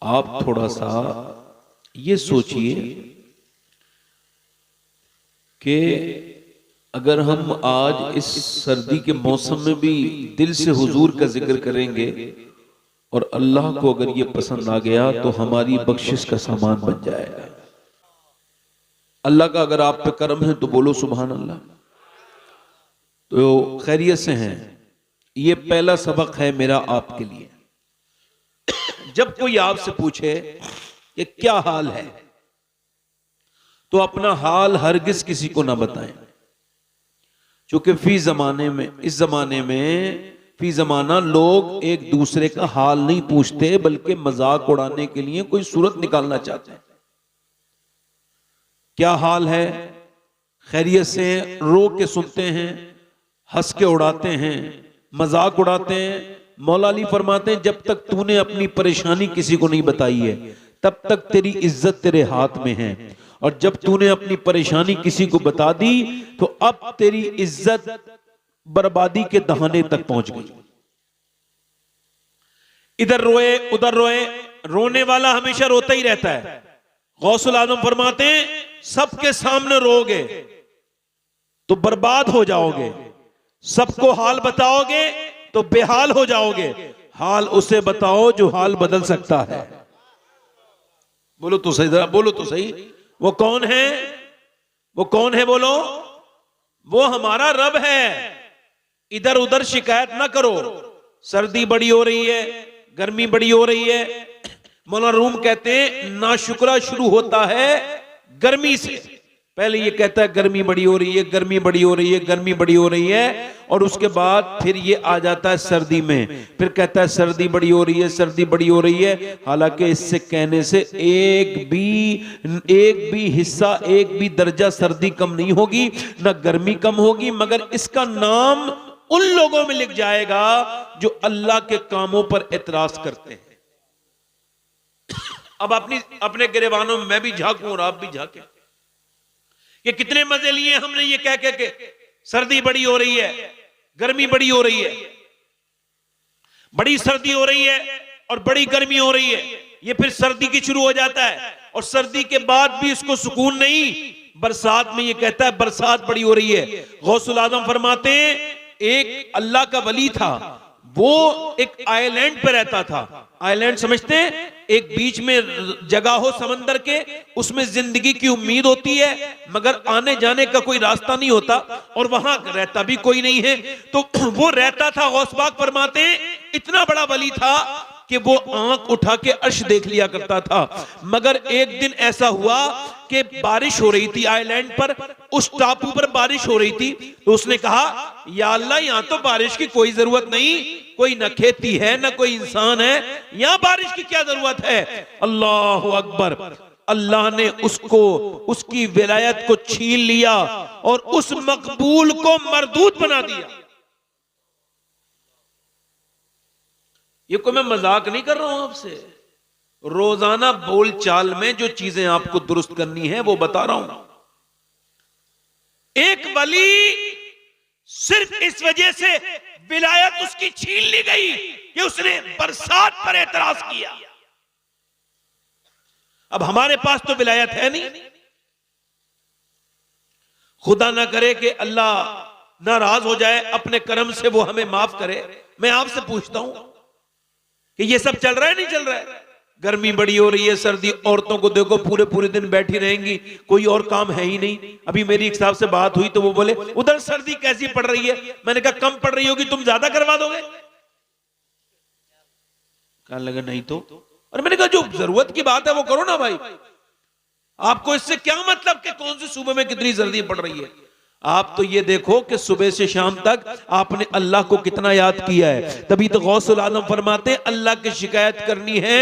आप थोड़ा सा ये सोचिए कि अगर हम आज इस सर्दी के मौसम में भी दिल से हुजूर का जिक्र करेंगे और अल्लाह को अगर ये पसंद आ गया तो हमारी बख्शिश का सामान बन जाएगा। अल्लाह का अगर आप पे करम है तो बोलो सुभान अल्लाह। तो खैरियत से हैं। ये पहला सबक है मेरा आपके लिए। जब कोई आपसे पूछे कि क्या हाल है तो अपना हाल हरगिज किसी को ना बताएं, क्योंकि फी जमाने में, इस जमाने में फी जमाना लोग एक दूसरे का हाल नहीं पूछते बल्कि मजाक उड़ाने के लिए कोई सूरत निकालना चाहते हैं। क्या हाल है, खैरियत से, रो के सुनते हैं, हंस के उड़ाते हैं, मजाक उड़ाते हैं। मौला अली फरमाते हैं जब तक तूने अपनी परेशानी किसी को नहीं बताई है तब तक तेरी इज्जत तेरे हाथ में है, और जब तूने अपनी परेशानी किसी को बता दी तो अब तेरी इज्जत बर्बादी के दहाने तक पहुंच गई। इधर रोए उधर रोए, रोने वाला हमेशा रोता ही रहता है। गौसुल आजम फरमाते हैं सबके सामने रोगे तो बर्बाद हो जाओगे, सबको हाल बताओगे तो बेहाल हो जाओगे। हाल उसे बताओ जो हाल बदल सकता है। बोलो तो सही, जरा बोलो तो सही। वो कौन है? वो कौन है बोलो? वो हमारा रब है। इधर उधर शिकायत ना करो। सर्दी बड़ी हो रही है, गर्मी बड़ी हो रही है। मौलाना रूम कहते हैं नाशुक्रा शुरू होता है गर्मी से। पहले ये कहता है गर्मी बड़ी हो रही है, गर्मी बड़ी हो रही है, गर्मी बड़ी हो रही है, और उसके बाद फिर ये आ जाता है सर्दी में, फिर कहता है सर्दी बड़ी हो रही है, सर्दी बड़ी हो रही है। हालांकि इससे कहने से एक भी हिस्सा, एक भी दर्जा सर्दी कम नहीं होगी, ना गर्मी कम होगी, मगर इसका नाम उन लोगों में लिख जाएगा जो अल्लाह के कामों पर एतराज करते हैं। अब अपने गिरेबानों में मैं भी झांकूं और आप भी झांकें कि कितने मजे लिए हमने ये कह के सर्दी बड़ी हो रही है, गर्मी बड़ी हो रही है, बड़ी सर्दी हो रही है और बड़ी गर्मी हो रही है। ये फिर सर्दी की शुरू हो जाता है और सर्दी के बाद भी इसको सुकून नहीं। बरसात में ये कहता है बरसात बड़ी हो रही है। गौसुल आजम फरमाते हैं एक अल्लाह का वली था, वो एक आइलैंड पे रहता था। आइलैंड समझते हैं? एक बीच में जगह हो समंदर के, उसमें जिंदगी की उम्मीद होती है मगर आने जाने का कोई रास्ता नहीं होता, और वहां रहता भी कोई नहीं है। तो वो रहता था। गौसबाग फरमाते हैं इतना बड़ा वली था कि वो आंख उठा के अर्श देख लिया करता था। मगर एक दिन ऐसा हुआ कि बारिश हो रही थी आइलैंड पर, उस टापू पर बारिश हो रही थी। तो उसने कहा या अल्लाह यहां तो बारिश की कोई जरूरत नहीं, कोई न खेती है न कोई इंसान है, यहां बारिश की क्या जरूरत है। अल्लाह अकबर। अल्लाह ने उसको, उसकी विलायत को छीन लिया और उस मकबूल को मरदूद बना दिया। ये कोई मैं मजाक नहीं कर रहा हूं आपसे। रोजाना बोल चाल में जो चीजें आपको दुरुस्त करनी है वो बता रहा हूं। एक वली सिर्फ इस वजह से विलायत उसकी छीन ली गई कि उसने बरसात पर एतराज किया। अब हमारे पास तो विलायत है नहीं। खुदा ना करे कि अल्लाह नाराज हो जाए, अपने कर्म से वो हमें माफ करे। मैं आपसे पूछता हूं कि ये सब चल रहा है नहीं चल रहा है? गर्मी बड़ी हो रही है, सर्दी, औरतों को देखो पूरे पूरे दिन बैठी रहेंगी, कोई और काम है ही नहीं। अभी मेरी एक साहब से बात हुई तो वो बोले उधर सर्दी कैसी पड़ रही है। मैंने कहा कम पड़ रही होगी, तुम ज्यादा करवा दोगे। कहने लगा नहीं तो। और मैंने कहा जो जरूरत की बात है वो करो ना भाई, आपको इससे क्या मतलब कि कौन सी सुबह में कितनी सर्दी पड़ रही है। आप तो ये देखो कि सुबह से शाम तक आपने अल्लाह को कितना याद किया है। तभी तो गौसुल आजम फरमाते हैं अल्लाह की शिकायत करनी है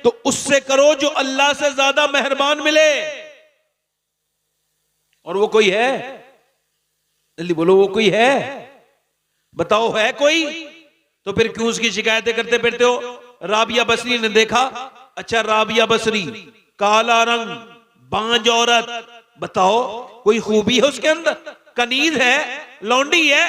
तो उससे करो जो अल्लाह से ज्यादा मेहरबान मिले। और वो कोई है? जल्दी बोलो, वो कोई है? बताओ है कोई? तो फिर क्यों उसकी शिकायतें करते फिरते हो? राबिया बसरी ने देखा, अच्छा राबिया बसरी, काला रंग, बांझ औरत, बताओ कोई खूबी है उसके अंदर? कनीज है, लौंडी है,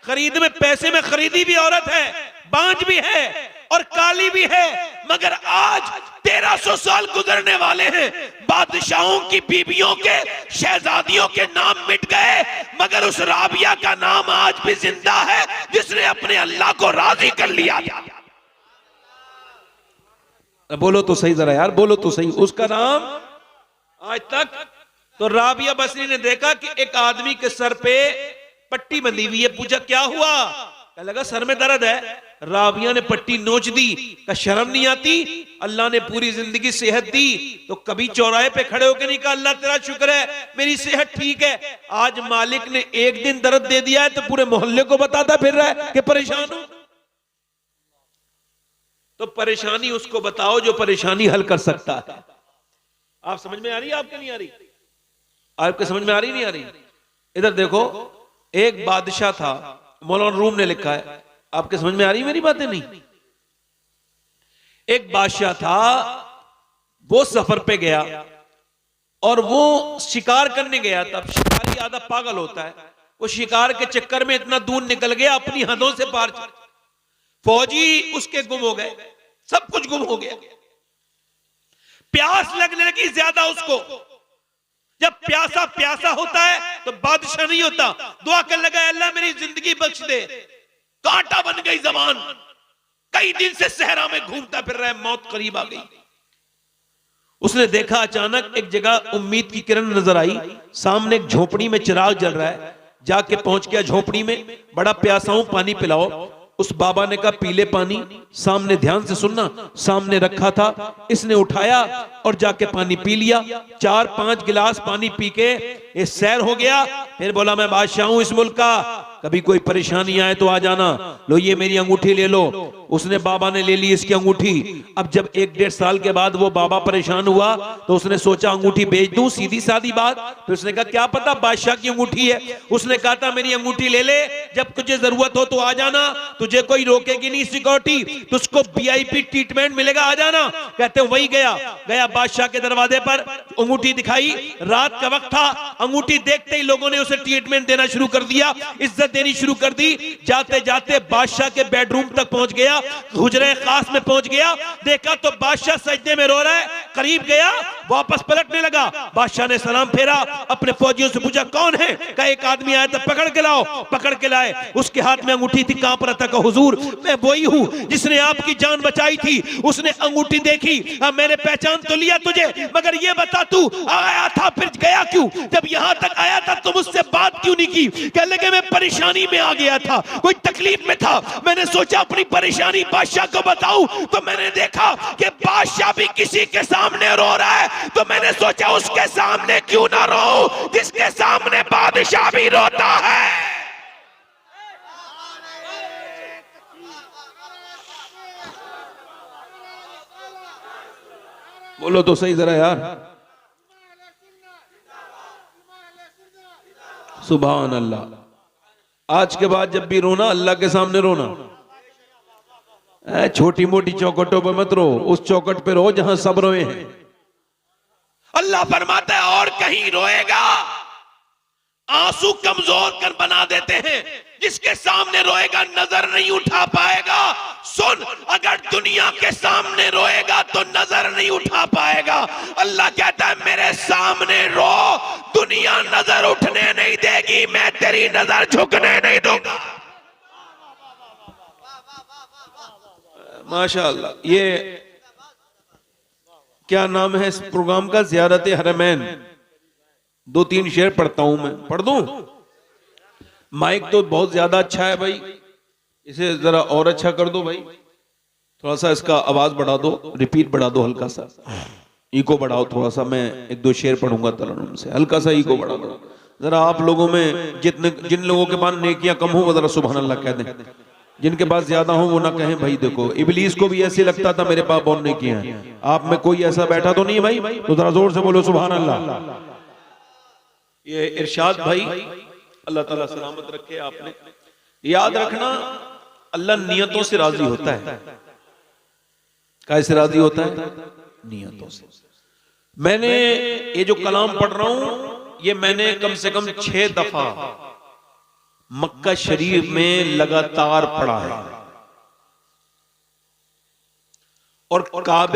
खरीद में पैसे में खरीदी भी औरत है, बांझ भी है, और काली भी है, मगर आज 1300 साल गुजरने वाले हैं, बादशाहों की बीवियों के, शहजादियों के नाम मिट गए, मगर उस राबिया का नाम आज भी जिंदा है जिसने अपने अल्लाह को राजी कर लिया था। बोलो तो सही जरा यार, बोलो तो सही, उसका नाम आज तक। तो राबिया बसरी ने देखा कि एक आदमी के सर पे पट्टी बंधी हुई है, पूछा क्या हुआ, कहने लगा सर में दर्द है। राबिया ने पट्टी नोच दी, का शर्म नहीं आती, अल्लाह ने पूरी जिंदगी सेहत दी तो कभी चौराहे पे खड़े होकर नहीं कहा अल्लाह तेरा शुक्र है मेरी सेहत ठीक है। आज मालिक ने एक दिन दर्द दे दिया है तो पूरे मोहल्ले को बताता फिर रहा है कि परेशान हूं। तो परेशानी उसको बताओ जो परेशानी हल कर सकता है। आप समझ में आ रही है, आपके नहीं आ रही, आपके समझ में आ रही नहीं आ रही? इधर देखो, एक बादशाह था, मौलाना रूम ने लिखा है, आपके समझ में आ रही मेरी बातें? नहीं। एक बादशाह था, वो सफर पे गया और वो शिकार करने गया। तब शिकारी आधा पागल होता है, वो शिकार के चक्कर में इतना दूर निकल गया, अपनी हदों से पार चल। फौजी उसके गुम हो गए, सब कुछ गुम हो गया। प्यास लगने लगी ज्यादा उसको। जब प्यासा प्यासा होता है तो बादशाह नहीं होता, दुआ करने लगा अल्लाह मेरी जिंदगी बख्श दे। कांटा बन गई जबान, कई दिन से सहरा में घूमता फिर रहा है, मौत करीब आ गई। उसने देखा अचानक एक जगह उम्मीद की किरण नजर आई, सामने एक झोपड़ी में चिराग जल रहा है। जाके पहुंच गया झोपड़ी में, बड़ा प्यासा हूं पानी पिलाओ। उस बाबा ने कहा पीले पानी। सामने, ध्यान से सुनना, सामने रखा था, इसने उठाया और जाके पानी पी लिया। 4-5 गिलास पानी पी के ये सैर हो गया। फिर बोला मैं बादशाह हूं इस मुल्क का, कभी कोई परेशानी आए तो आ जाना, लो ये मेरी अंगूठी ले लो। उसने, बाबा ने ले ली इसकी अंगूठी। अब जब 1-1.5 साल के बाद वो बाबा परेशान हुआ तो उसने सोचा अंगूठी बेच दूं, सीधी सादी बात। फिर उसने कहा क्या पता बादशाह की अंगूठी है। उसने कहा था मेरी अंगूठी ले ले, जब तुझे जरूरत हो तो आ जाना, तुझे कोई रोकेगी नहीं सिक्योरिटी, तुझको VIP ट्रीटमेंट मिलेगा, आ जाना। कहते वही गया बादशाह के दरवाजे पर, अंगूठी दिखाई, रात का वक्त था। अंगूठी देखते ही लोगों ने उसे ट्रीटमेंट देना शुरू कर दिया, इज्जत देनी शुरू कर दी। जाते जाते बादशाह के बेडरूम तक पहुंच गया, हुजरे खास में पहुंच गया, देखा तो बादशाह सजदे में रो रहा है। करीब गया, वापस पलटने लगा। बादशाह ने सलाम फेरा, अपने फौजियों से पूछा कौन है? कहा एक आदमी आया था, पकड़ के लाओ। पकड़ के लाए, उसके हाथ में अंगूठी थी, कांप रहा था। कहा हुजूर मैं वही हूं जिसने आपकी जान बचाई थी। उसने अंगूठी देखी, मैंने पहचान तो लिया तुझे, मगर ये बता तू आया था फिर गया क्यों? जब यहां तक आया था तो मुझसे बात क्यों नहीं की? कहने लगे मैं परेशानी में आ गया था, कोई तकलीफ में था, मैंने सोचा अपनी परेशानी बादशाह को बताऊं, तो मैंने देखा कि बादशाह भी किसी के सामने रो रहा है, तो मैंने सोचा उसके सामने क्यों ना रो जिसके सामने बादशाह भी रोता है। बोलो तो सही जरा यार, सुभान अल्लाह। आज के बाद जब भी रोना अल्लाह के सामने रोना, छोटी मोटी चौखटों पर मत रो, उस चौखट पे रो जहां सब रोए हैं। अल्लाह फरमाता है और कहीं रोएगा। आंसू कमजोर कर बना देते हैं, जिसके सामने रोएगा नजर नहीं उठा पाएगा। सुन, अगर दुनिया के सामने रोएगा तो नजर नहीं उठा पाएगा। अल्लाह कहता है मेरे सामने रो, दुनिया नजर उठने नहीं देगी, मैं तेरी नजर झुकने नहीं दूंगा। माशाअल्लाह। ये क्या नाम है इस प्रोग्राम का? ज़ियारत हरमैन। 2-3 शेर पढ़ता हूं मैं, पढ़ दूं? माइक तो बहुत ज्यादा अच्छा है भाई, इसे जरा और अच्छा कर दो भाई, थोड़ा सा इसका आवाज बढ़ा दो, रिपीट बढ़ा दो, हल्का सा इको बढ़ाओ थोड़ा सा। मैं 1-2 शेर पढ़ूंगा तरन्नुम से, हल्का सा इको बढ़ा दो जरा। आप लोगों में जिन लोगों के पास नेकियां कम हो वो जरा सुभान अल्लाह कह दें, जिनके पास ज्यादा हो वो ना कहें भाई। देखो इबलीस को भी ऐसे लगता था मेरे पास बहुत नेकियां हैं, आप में कोई ऐसा बैठा तो नहीं है भाई? तो जरा जोर से बोलो सुभान अल्लाह। ये इरशाद भाई, अल्लाह ताला सलामत रखे। आपने याद रखना, अल्लाह नियतों से राजी होता है। कैसे राजी होता है? नियतों से। मैंने ये जो कलाम पढ़ रहा हूं, ये मैंने कम से कम 6 दफा मक्का शरीफ में लगातार पढ़ा है। और काबे